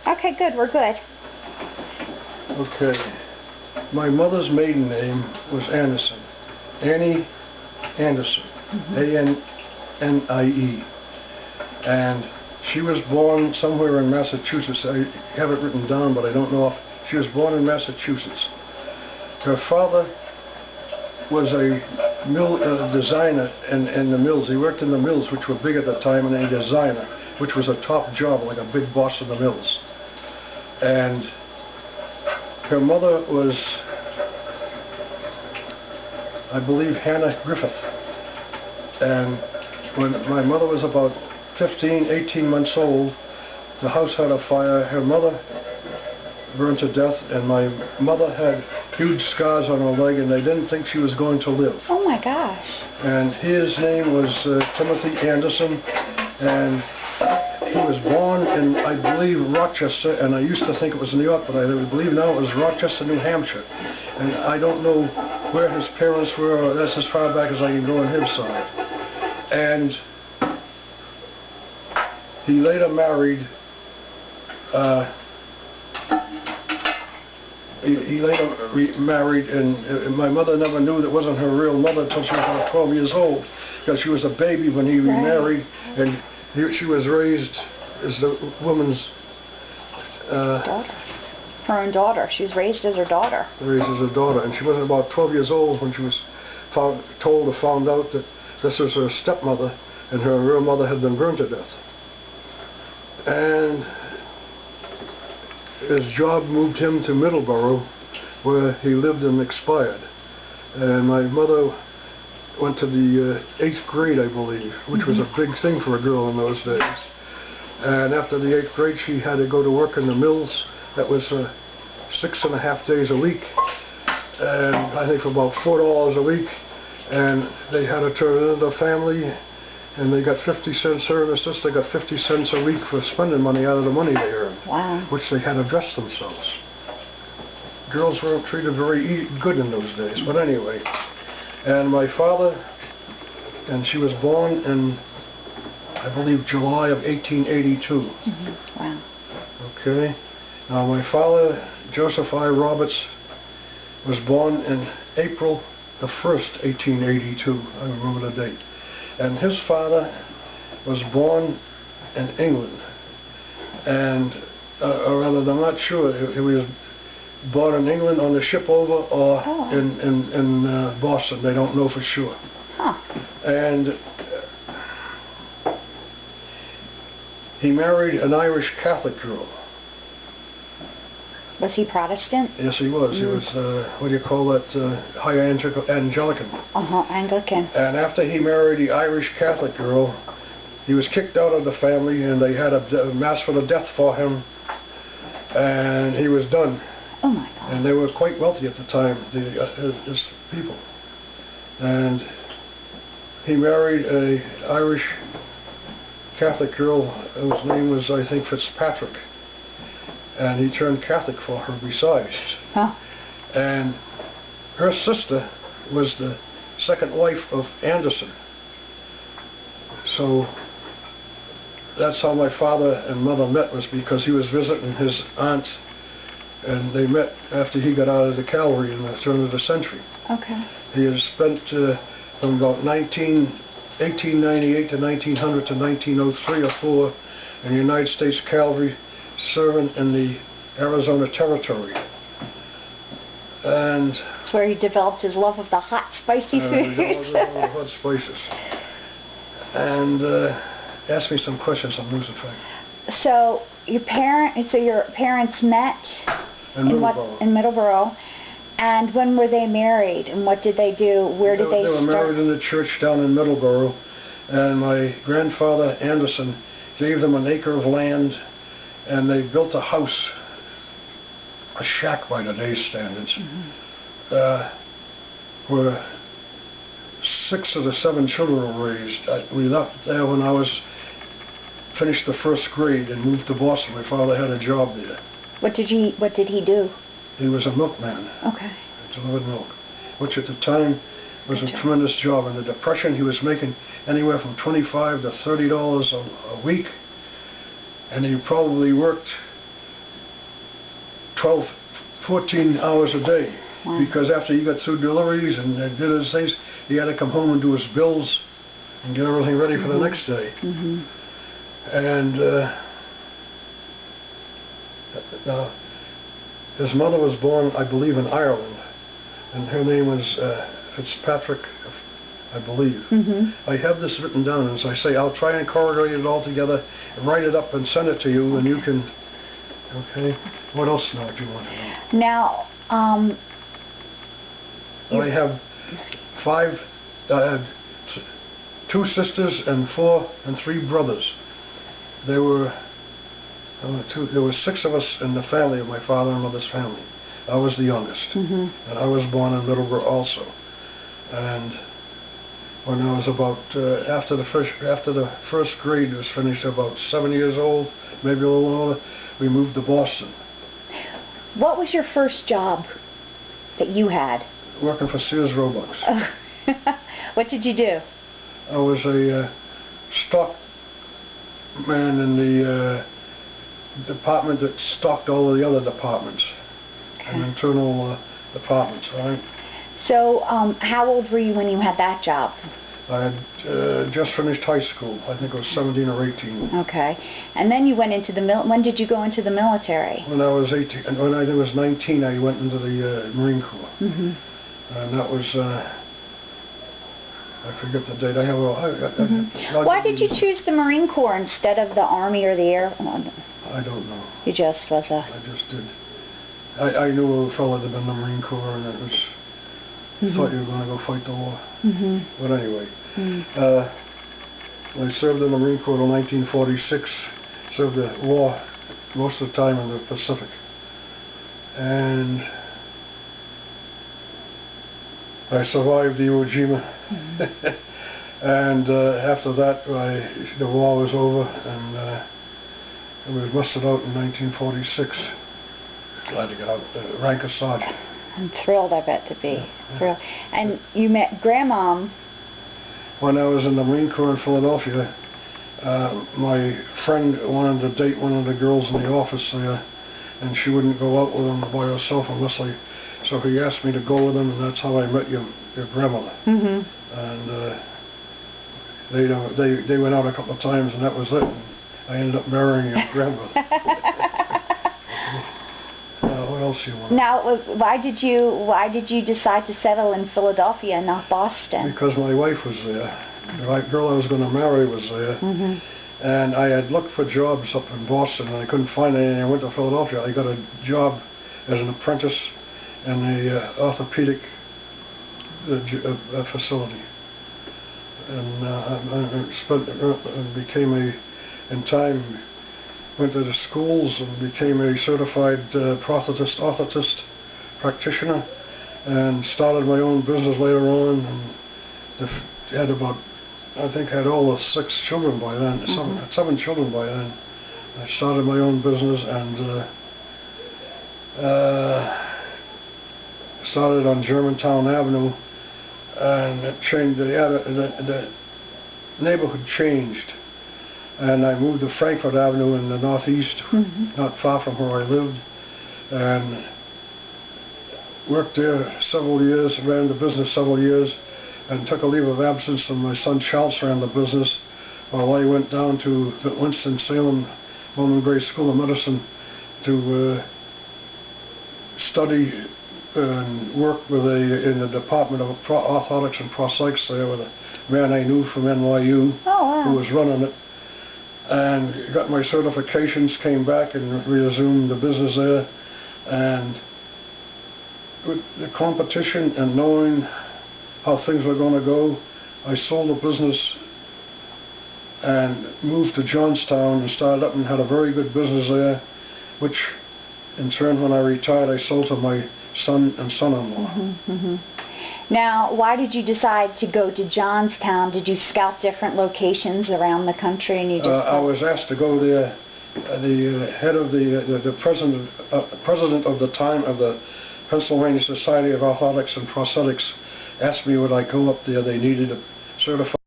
Okay, good. We're good. Okay. My mother's maiden name was Anderson. Annie Anderson. A-N-N-I-E. And she was born somewhere in Massachusetts. I have it written down, but I don't know if she was born in Massachusetts. Her father was a mill designer in the mills. He worked in the mills, which were big at the time, and a designer, which was a top job, like a big boss of the mills. And her mother was, I believe, Hannah Griffith. And when my mother was about 15, 18 months old, the house had a fire. Her mother burned to death, and my mother had huge scars on her leg, and they didn't think she was going to live. Oh my gosh. And his name was Timothy Anderson, and he was born in, I believe, Rochester, and I used to think it was New York, but I believe now it was Rochester, New Hampshire. And I don't know where his parents were, or that's as far back as I can go on his side. And he later married, and my mother never knew that wasn't her real mother until she was about 12 years old, because she was a baby when he remarried, and she was raised as the woman's daughter. Her own daughter. She was raised as her daughter. Raised as her daughter, and she wasn't about 12 years old when she was found out that this was her stepmother, and her real mother had been burned to death. And his job moved him to Middleborough, where he lived and expired. And my mother went to the 8th grade, I believe, which was a big thing for a girl in those days. And after the 8th grade, she had to go to work in the mills. That was 6.5 days a week, and I think for about $4 a week. And they had to turn it into a family, and they got 50 cents. Her and her sister got 50 cents a week for spending money out of the money they earned. Wow. Which they had to dress themselves. Girls weren't treated very good in those days, but anyway. And my father, and she was born in, I believe, July of 1882. Wow. Okay. Now my father, Joseph I. Roberts, was born in April the 1st, 1882. I remember the date. And his father was born in England, and or rather, I'm not sure, he was born in England on the ship over, or in Boston. They don't know for sure. Huh. And he married an Irish Catholic girl. Was he Protestant? Yes, he was. He was, what do you call that, high Anglican. Anglican. And after he married the Irish Catholic girl, he was kicked out of the family, and they had a mass for the death for him, and he was done. Oh my God. And they were quite wealthy at the time, his people. And he married an Irish Catholic girl whose name was, I think, Fitzpatrick. And he turned Catholic for her besides. Huh. And her sister was the second wife of Anderson. So that's how my father and mother met, was because he was visiting his aunt, and they met after he got out of the cavalry in the turn of the century. Okay. He has spent from about 1898 to 1900 to 1903 or 4 in the United States Cavalry, serving in the Arizona Territory. And that's where he developed his love of the hot, spicy food. Hot spices. And ask me some questions on losing track. So your parents met in Middleborough. In Middleborough. And when were they married? And what did they do? Where did they start? They were married in the church down in Middleborough. And my grandfather Anderson gave them an acre of land, and they built a house, a shack by today's standards, where 6 of the 7 children were raised. We left there when I was finished the 1st grade and moved to Boston. My father had a job there. What did he do? He was a milkman. Okay. He delivered milk, which at the time was a tremendous job. In the Depression, he was making anywhere from $25 to $30 a week, and he probably worked 12, 14 hours a day. Wow. Because after he got through deliveries and did his things, he had to come home and do his bills and get everything ready for the next day. And his mother was born, I believe, in Ireland, and her name was Fitzpatrick, I believe. I have this written down, and as I say, I'll try and correlate it all together, and write it up and send it to you, and you can. Okay. What else now do you want to know? Now, I have five. I had 2 sisters and 4 and 3 brothers. There were 6 of us in the family of my father and mother's family. I was the youngest, and I was born in Middleborough also. And when I was about after the first grade was finished, about 7 years old, maybe a little older, we moved to Boston. What was your first job that you had? Working for Sears Roebuck's. What did you do? I was a stock man in the department that stocked all of the other departments, and internal departments, right? So, how old were you when you had that job? I had just finished high school. I think I was 17 or 18. Okay. And then you went into the when did you go into the military? When I was 18, and when I was 19, I went into the Marine Corps. And that was, I forget the date. I have Why did you choose the Marine Corps instead of the Army or the Air? I don't know. You just was a... I just did. I knew a fellow that had been in the Marine Corps, and it was, thought you were going to go fight the war. But anyway, I served in the Marine Corps until 1946, served the war most of the time in the Pacific. And I survived the Iwo Jima. And after that, the war was over, and I was mustered out in 1946. Glad to get out, rank of sergeant. I'm thrilled, I bet, to be. Thrilled. And you met Grandmom. When I was in the Marine Corps in Philadelphia, my friend wanted to date one of the girls in the office there, and she wouldn't go out with him by herself unless so he asked me to go with him, and that's how I met your grandmother. And they went out a couple of times, and that was it. And I ended up marrying your grandmother. What else do you want? Now, why did you decide to settle in Philadelphia and not Boston? Because my wife was there. The girl I was going to marry was there. And I had looked for jobs up in Boston, and I couldn't find any. I went to Philadelphia. I got a job as an apprentice in the orthopedic facility, and in time went to the schools and became a certified orthotist practitioner, and started my own business later on, and had about, I think had all the 6 children by then, 7 children by then. I started my own business, and started on Germantown Avenue, and it changed. The neighborhood changed, and I moved to Frankfurt Avenue in the northeast, not far from where I lived, and worked there several years, ran the business several years, and took a leave of absence, and my son Charles ran the business while I went down to Winston-Salem Bowman Gray School of Medicine to study and work with in the Department of Orthotics and Prosthetics there with a man I knew from NYU who was running it, and got my certifications, came back and resumed the business there. And with the competition and knowing how things were going to go, I sold the business and moved to Johnstown and started up and had a very good business there, which in turn, when I retired, I sold to my son and son-in-law. Now, why did you decide to go to Johnstown? Did you scout different locations around the country, and you just... I was asked to go there. The head of the president of the time of the Pennsylvania Society of Orthotics and Prosthetics asked me would I go up there. They needed a certified